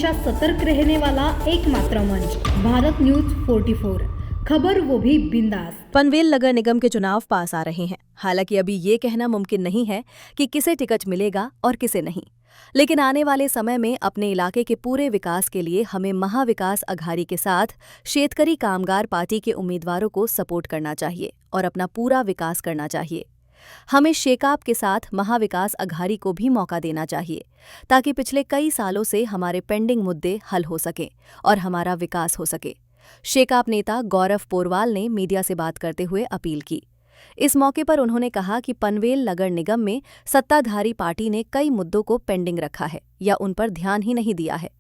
हमेशा सतर्क रहने वाला एकमात्र मंच भारत न्यूज 44, खबर वो भी बिंदास। पनवेल नगर निगम के चुनाव पास आ रहे हैं। हालांकि अभी ये कहना मुमकिन नहीं है कि किसे टिकट मिलेगा और किसे नहीं, लेकिन आने वाले समय में अपने इलाके के पूरे विकास के लिए हमें महाविकास अघाड़ी के साथ शेतकरी कामगार पार्टी के उम्मीदवारों को सपोर्ट करना चाहिए और अपना पूरा विकास करना चाहिए। हमें शेकाप के साथ महाविकास अघाड़ी को भी मौका देना चाहिए ताकि पिछले कई सालों से हमारे पेंडिंग मुद्दे हल हो सकें और हमारा विकास हो सके। शेकाप नेता गौरव पोरवाल ने मीडिया से बात करते हुए अपील की। इस मौके पर उन्होंने कहा कि पनवेल नगर निगम में सत्ताधारी पार्टी ने कई मुद्दों को पेंडिंग रखा है या उन पर ध्यान ही नहीं दिया है।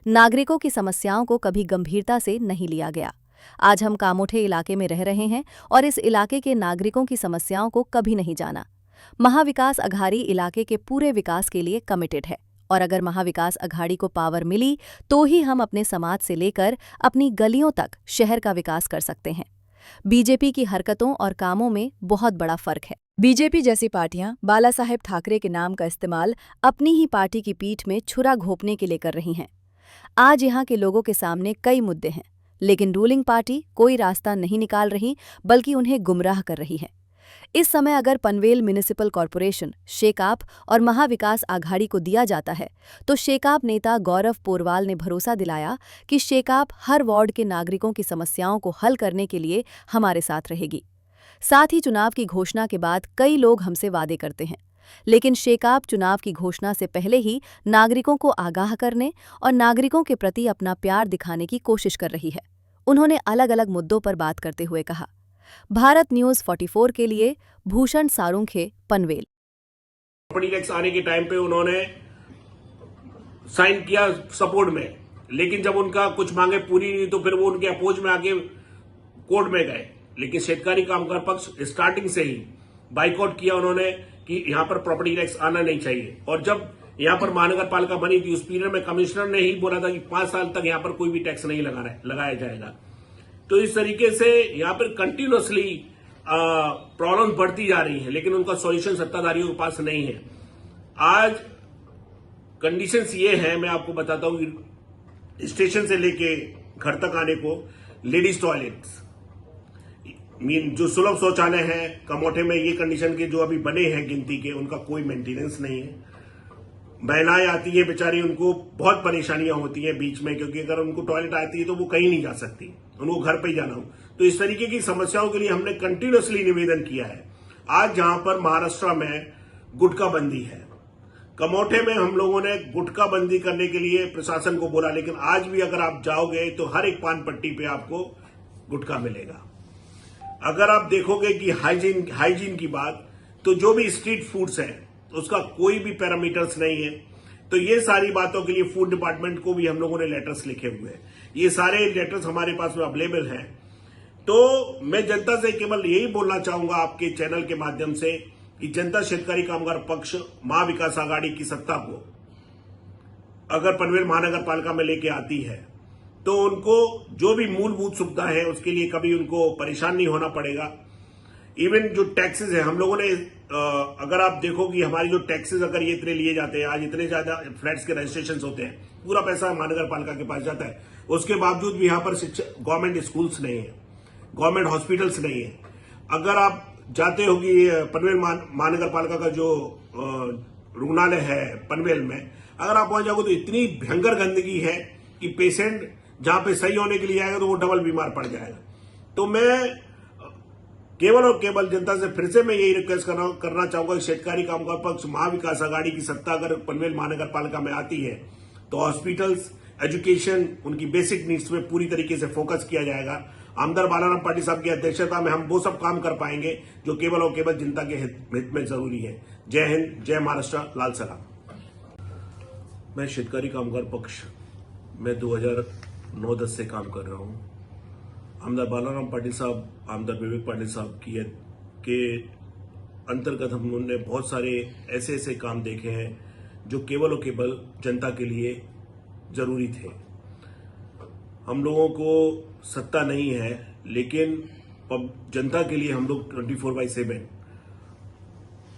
नागरिकों की समस्याओं को कभी गंभीरता से नहीं लिया गया। आज हम कामोठे इलाके में रह रहे हैं और इस इलाके के नागरिकों की समस्याओं को कभी नहीं जाना। महाविकास अघाड़ी इलाके के पूरे विकास के लिए कमिटेड है और अगर महाविकास अघाड़ी को पावर मिली तो ही हम अपने समाज से लेकर अपनी गलियों तक शहर का विकास कर सकते हैं। बीजेपी की हरकतों और कामों में बहुत बड़ा फर्क है। बीजेपी जैसी पार्टियां बाला साहेब ठाकरे के नाम का इस्तेमाल अपनी ही पार्टी की पीठ में छुरा घोंपने के लिए कर रही हैं। आज यहाँ के लोगों के सामने कई मुद्दे हैं, लेकिन रूलिंग पार्टी कोई रास्ता नहीं निकाल रही बल्कि उन्हें गुमराह कर रही है। इस समय अगर पनवेल म्युनिसिपल कॉरपोरेशन शेकाप और महाविकास अघाड़ी को दिया जाता है तो शेकाप नेता गौरव पोरवाल ने भरोसा दिलाया कि शेकाप हर वार्ड के नागरिकों की समस्याओं को हल करने के लिए हमारे साथ रहेगी। साथ ही चुनाव की घोषणा के बाद कई लोग हमसे वादे करते हैं, लेकिन शेकाप चुनाव की घोषणा से पहले ही नागरिकों को आगाह करने और नागरिकों के प्रति अपना प्यार दिखाने की कोशिश कर रही है। उन्होंने अलग अलग मुद्दों पर बात करते हुए कहा। भारत न्यूज 44 के लिए भूषण सारुंखे, पनवेल। प्रॉपर्टी टैक्स आने के टाइम पे उन्होंने साइन किया सपोर्ट में, लेकिन जब उनका कुछ मांगे पूरी नहीं तो फिर वो उनके अपोज में आके कोर्ट में गए। लेकिन शेतकारी कामगार पक्ष स्टार्टिंग से ही बाइकआउट किया उन्होंने कि यहां पर प्रॉपर्टी टैक्स आना नहीं चाहिए। और जब यहां पर महानगर पालिका बनी थी उस पीरियड में कमिश्नर ने ही बोला था कि 5 साल तक यहां पर कोई भी टैक्स नहीं लगाया जाएगा। तो इस तरीके से यहां पर कंटिन्यूअसली प्रॉब्लम बढ़ती जा रही है, लेकिन उनका सॉल्यूशन सत्ताधारियों के पास नहीं है। आज कंडीशंस ये है, मैं आपको बताता हूं कि स्टेशन से लेके घर तक आने को लेडीज टॉयलेट्स जो सुलभ शौचालय है कमोठे में, ये कंडीशन के जो अभी बने हैं गिनती के, उनका कोई मेंटेनेंस नहीं है। महिलाएं आती है बेचारी, उनको बहुत परेशानियां होती हैं बीच में, क्योंकि अगर उनको टॉयलेट आती है तो वो कहीं नहीं जा सकती, उनको घर पे ही जाना हो। तो इस तरीके की समस्याओं के लिए हमने कंटिन्यूअसली निवेदन किया है। आज जहां पर महाराष्ट्र में गुटखा बंदी है, कमोठे में हम लोगों ने गुटखा बंदी करने के लिए प्रशासन को बोला, लेकिन आज भी अगर आप जाओगे तो हर एक पान पट्टी पे आपको गुटखा मिलेगा। अगर आप देखोगे कि हाइजीन की बात, तो जो भी स्ट्रीट फूड्स है उसका कोई भी पैरामीटर्स नहीं है। तो ये सारी बातों के लिए फूड डिपार्टमेंट को भी हम लोगों ने लेटर्स लिखे हुए हैं। ये सारे लेटर्स हमारे पास में अवेलेबल हैं। तो मैं जनता से केवल यही बोलना चाहूंगा आपके चैनल के माध्यम से कि जनता शेतकरी कामगार पक्ष महाविकास अघाड़ी की सत्ता को अगर पनवेल महानगर पालिका में लेके आती है तो उनको जो भी मूलभूत सुविधा है उसके लिए कभी उनको परेशान नहीं होना पड़ेगा। इवन जो टैक्सेस है हम लोगों ने, अगर आप देखो कि हमारी जो टैक्सेस अगर ये इतने लिए जाते हैं, आज इतने ज्यादा फ्लैट्स के रजिस्ट्रेशन होते हैं, पूरा पैसा महानगर पालिका के पास जाता है, उसके बावजूद भी यहाँ पर गवर्नमेंट स्कूल्स नहीं है, गवर्नमेंट हॉस्पिटल्स नहीं है। अगर आप जाते हो कि पनवेल महानगर पालिका का जो रुग्णालय है पनवेल में, अगर आप वहां जाओगे तो इतनी भयंकर गंदगी है कि पेशेंट जहां पे सही होने के लिए आएगा तो वो डबल बीमार पड़ जाएगा। तो मैं केवल और केवल जनता से फिर से मैं यही रिक्वेस्ट करना चाहूंगा कि शेतकारी कामगार पक्ष महाविकास अघाड़ी की सत्ता अगर पनवेल महानगर पालिका में आती है तो हॉस्पिटल्स, एजुकेशन, उनकी बेसिक नीड्स पे पूरी तरीके से फोकस किया जाएगा। आमदार बालाराम पाटिल साहब की अध्यक्षता में हम वो सब काम कर पाएंगे जो केवल और केवल जनता के हित में जरूरी है। जय हिंद, जय महाराष्ट्र, लाल सलाम। मैं शेतकारी कामगार पक्ष में 2009-10 से काम कर रहा हूं। आमदार बालाराम पाटिल साहब, आमदार विवेक पाटिल साहब के अंतर्गत हमने बहुत सारे ऐसे काम देखे हैं जो केवल और केवल जनता के लिए जरूरी थे। हम लोगों को सत्ता नहीं है, लेकिन जनता के लिए हम लोग 24/7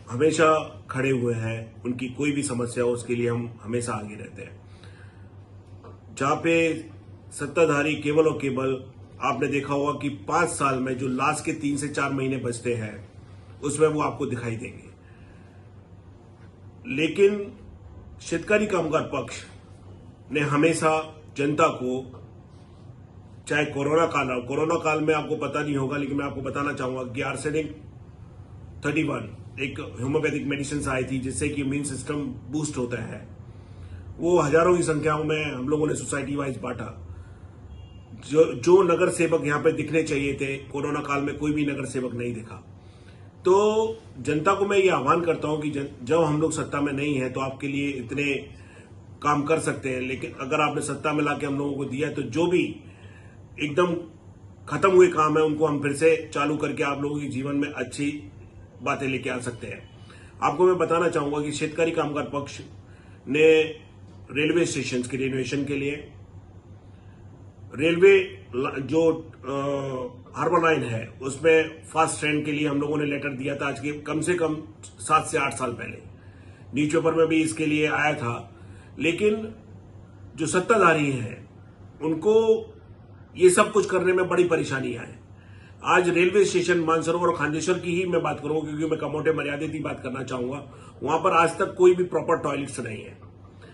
हमेशा खड़े हुए हैं। उनकी कोई भी समस्या हो उसके लिए हम हमेशा आगे रहते हैं। जहां पे सत्ताधारी केवल और केवल आपने देखा होगा कि 5 साल में जो लास्ट के 3 से 4 महीने बचते हैं उसमें वो आपको दिखाई देंगे। लेकिन शेतकरी कामगार पक्ष ने हमेशा जनता को, चाहे कोरोना काल में आपको पता नहीं होगा, लेकिन मैं आपको बताना चाहूंगा कि आर्सेनिक 31 एक होम्योपैथिक मेडिसिन आई थी जिससे कि इम्यून सिस्टम बूस्ट होता है। वो हजारों की संख्याओं में हम लोगों ने सोसाइटी वाइज बांटा। जो नगर सेवक यहां पे दिखने चाहिए थे, कोरोना काल में कोई भी नगर सेवक नहीं दिखा। तो जनता को मैं ये आह्वान करता हूं कि जब हम लोग सत्ता में नहीं है तो आपके लिए इतने काम कर सकते हैं, लेकिन अगर आपने सत्ता में लाके हम लोगों को दिया तो जो भी एकदम खत्म हुए काम है उनको हम फिर से चालू करके आप लोगों के जीवन में अच्छी बातें लेके आ सकते हैं। आपको मैं बताना चाहूंगा कि शेतकरी कामगार पक्ष ने रेलवे स्टेशन की रिनोवेशन के लिए, रेलवे जो हार्बर लाइन है उसमें फास्ट ट्रेन के लिए हम लोगों ने लेटर दिया था आज के कम से कम 7 से 8 साल पहले। न्यूज़पेपर में भी इसके लिए आया था, लेकिन जो सत्ताधारी हैं उनको ये सब कुछ करने में बड़ी परेशानियां हैं। आज रेलवे स्टेशन मानसरोवर और खांडेश्वर की ही मैं बात करूंगा क्योंकि मैं कमोटे मर्यादित ही बात करना चाहूंगा। वहां पर आज तक कोई भी प्रॉपर टॉयलेट्स नहीं है।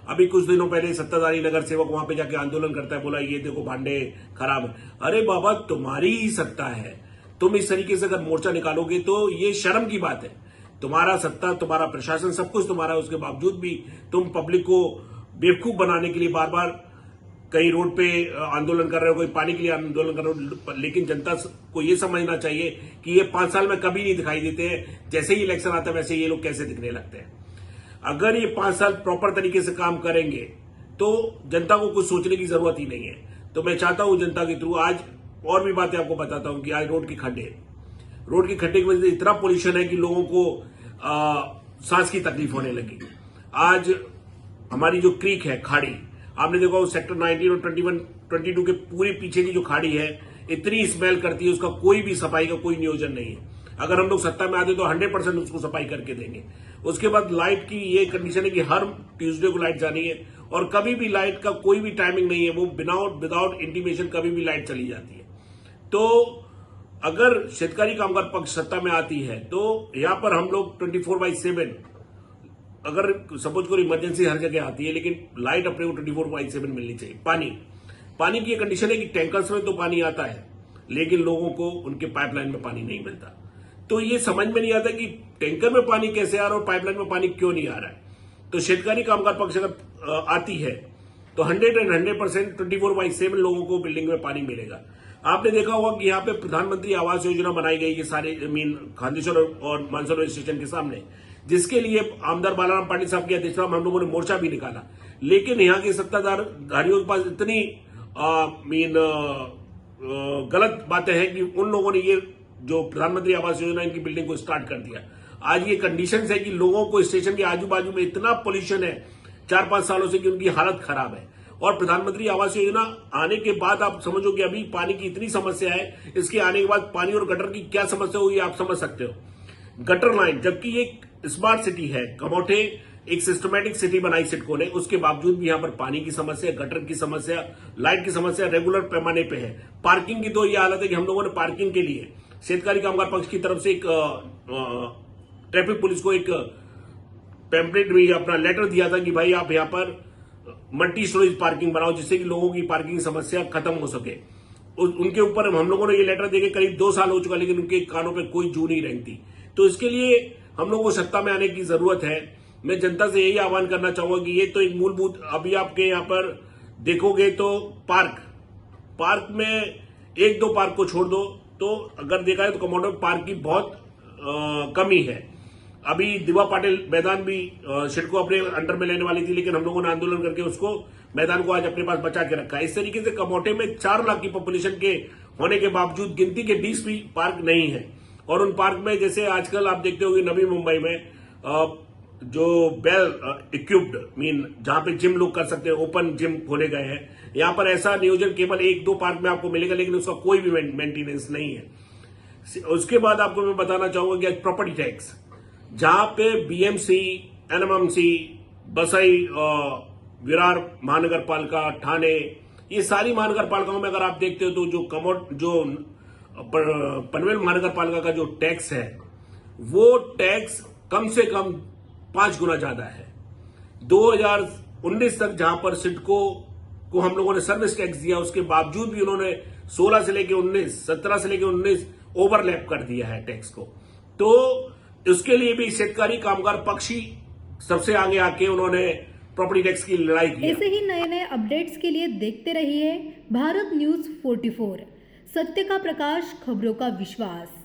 अभी कुछ दिनों पहले सत्ताधारी नगर सेवक वहां पे जाके आंदोलन करता है, बोला ये देखो भांडे खराब है। अरे बाबा, तुम्हारी ही सत्ता है, तुम इस तरीके से अगर मोर्चा निकालोगे तो ये शर्म की बात है। तुम्हारा सत्ता, तुम्हारा प्रशासन, सब कुछ तुम्हारा, उसके बावजूद भी तुम पब्लिक को बेवकूफ बनाने के लिए बार बार कहीं रोड पे आंदोलन कर रहे हो, कोई पानी के लिए आंदोलन कर रहे हो। लेकिन जनता को ये समझना चाहिए कि ये 5 साल में कभी नहीं दिखाई देते हैं। जैसे ही इलेक्शन आता है वैसे ये लोग कैसे दिखने लगते हैं। अगर ये 5 साल प्रॉपर तरीके से काम करेंगे तो जनता को कुछ सोचने की जरूरत ही नहीं है। तो मैं चाहता हूं जनता के थ्रू आज और भी बातें आपको बताता हूं कि आज रोड के खड्डे की वजह से इतना पोल्यूशन है कि लोगों को सांस की तकलीफ होने लगी। आज हमारी जो क्रीक है, खाड़ी, आपने देखा सेक्टर 19 और 21, 22 के पूरे पीछे की जो खाड़ी है इतनी स्मेल करती है, उसका कोई भी सफाई का कोई नियोजन नहीं है। अगर हम लोग सत्ता में आते तो 100% उसको सफाई करके देंगे। उसके बाद लाइट की ये कंडीशन है कि हर ट्यूसडे को लाइट जानी है और कभी भी लाइट का कोई भी टाइमिंग नहीं है, वो विदाउट इंटीमेशन कभी भी लाइट चली जाती है। तो अगर शेतकरी कामगार पक्ष सत्ता में आती है तो यहां पर हम लोग 24/7, अगर सपोज करो इमरजेंसी हर जगह आती है, लेकिन लाइट अपने को 24/7 मिलनी चाहिए। पानी की कंडीशन है कि टैंकर्स में तो पानी आता है, लेकिन लोगों को उनके पाइपलाइन में पानी नहीं मिलता। तो ये समझ में नहीं आता कि टैंकर में पानी कैसे आ रहा है और पाइपलाइन में पानी क्यों नहीं आ रहा है। तो शेतकरी कामगार पक्ष अगर आती है तो 100% 24/7 लोगों को बिल्डिंग में पानी मिलेगा। आपने देखा होगा कि यहाँ पे प्रधानमंत्री आवास योजना बनाई गई है सारे खांडेश्वर और मानसरोवर स्टेशन के सामने, जिसके लिए आमदार बालाराम पाटिल साहब की अध्यक्षता में हम लोगों ने मोर्चा भी निकाला। लेकिन यहाँ के सत्ताधारियों के पास इतनी गलत बातें हैं कि उन लोगों ने ये जो प्रधानमंत्री आवास योजना इनकी बिल्डिंग को स्टार्ट कर दिया। आज ये कंडीशंस है कि लोगों को स्टेशन के आजू बाजू में इतना पोल्यूशन है 4-5 सालों से कि उनकी हालत खराब है। और प्रधानमंत्री आवास योजना आने के बाद आप समझो कि अभी पानी की इतनी समस्या है, इसके आने के बाद पानी और गटर की क्या समस्या होगी आप समझ सकते हो। गटर लाइन, जबकि ये स्मार्ट सिटी है, कमोठे एक सिस्टमैटिक सिटी बनाई सिडको ने, उसके बावजूद भी यहां पर पानी की समस्या, गटर की समस्या, लाइट की समस्या रेगुलर पैमाने पे है। पार्किंग की तो ये हालत है कि हम लोगों ने पार्किंग के लिए शेतकरी कामगार पक्ष की तरफ से एक ट्रैफिक पुलिस को एक पैम्पलेट भी अपना लेटर दिया था कि भाई आप यहां पर मल्टी स्टोरेज पार्किंग बनाओ जिससे कि लोगों की पार्किंग समस्या खत्म हो सके। उनके ऊपर हम लोगों ने ये लेटर देके करीब 2 साल हो चुका, लेकिन उनके कानों पे कोई जू नहीं रेंगती। तो इसके लिए हम लोगों को सत्ता में आने की जरूरत है। मैं जनता से यही आह्वान करना चाहूंगा कि ये तो एक मूलभूत, अभी आपके यहां पर देखोगे तो पार्क में 1-2 पार्क को छोड़ दो तो अगर देखा है तो कमोडो पार्क की बहुत कमी है। अभी दिवा पाटिल मैदान भी सिडको अपने अंडर में लेने वाली थी, लेकिन हम लोगों ने आंदोलन करके उसको मैदान को आज अपने पास बचा के रखा है। इस तरीके से कमोटे में 4 लाख की पॉपुलेशन के होने के बावजूद गिनती के 20 भी पार्क नहीं है। और उन पार्क में जैसे आजकल आप देखते होंगे नवी मुंबई में जो वेल इक्विप्ड जहां पे जिम लोग कर सकते हैं, ओपन जिम खोले गए हैं, यहां पर ऐसा नियोजन केवल 1-2 पार्क में आपको मिलेगा, लेकिन उसका कोई भी मेंटेनेंस नहीं है। उसके बाद आपको मैं बताना चाहूंगा कि प्रॉपर्टी टैक्स, जहां पे बीएमसी, एनएमएमसी, बसई विरार महानगर पालिका, ठाणे, ये सारी महानगर पालिकाओं में अगर आप देखते हो तो जो पनवेल महानगर पालिका का जो टैक्स है वो टैक्स कम से कम 5 गुना ज्यादा है। 2019 तक जहां पर सिडको को हम लोगों ने सर्विस टैक्स दिया, उसके बावजूद भी उन्होंने 16 से लेकर 19, 17 से लेकर 19 ओवरलैप कर दिया है टैक्स को। तो उसके लिए भी शेतकारी कामगार पक्ष ही सबसे आगे आके उन्होंने प्रॉपर्टी टैक्स की लड़ाई की। ऐसे ही नए नए अपडेट्स के लिए देखते रहिए भारत न्यूज 44, सत्य का प्रकाश, खबरों का विश्वास।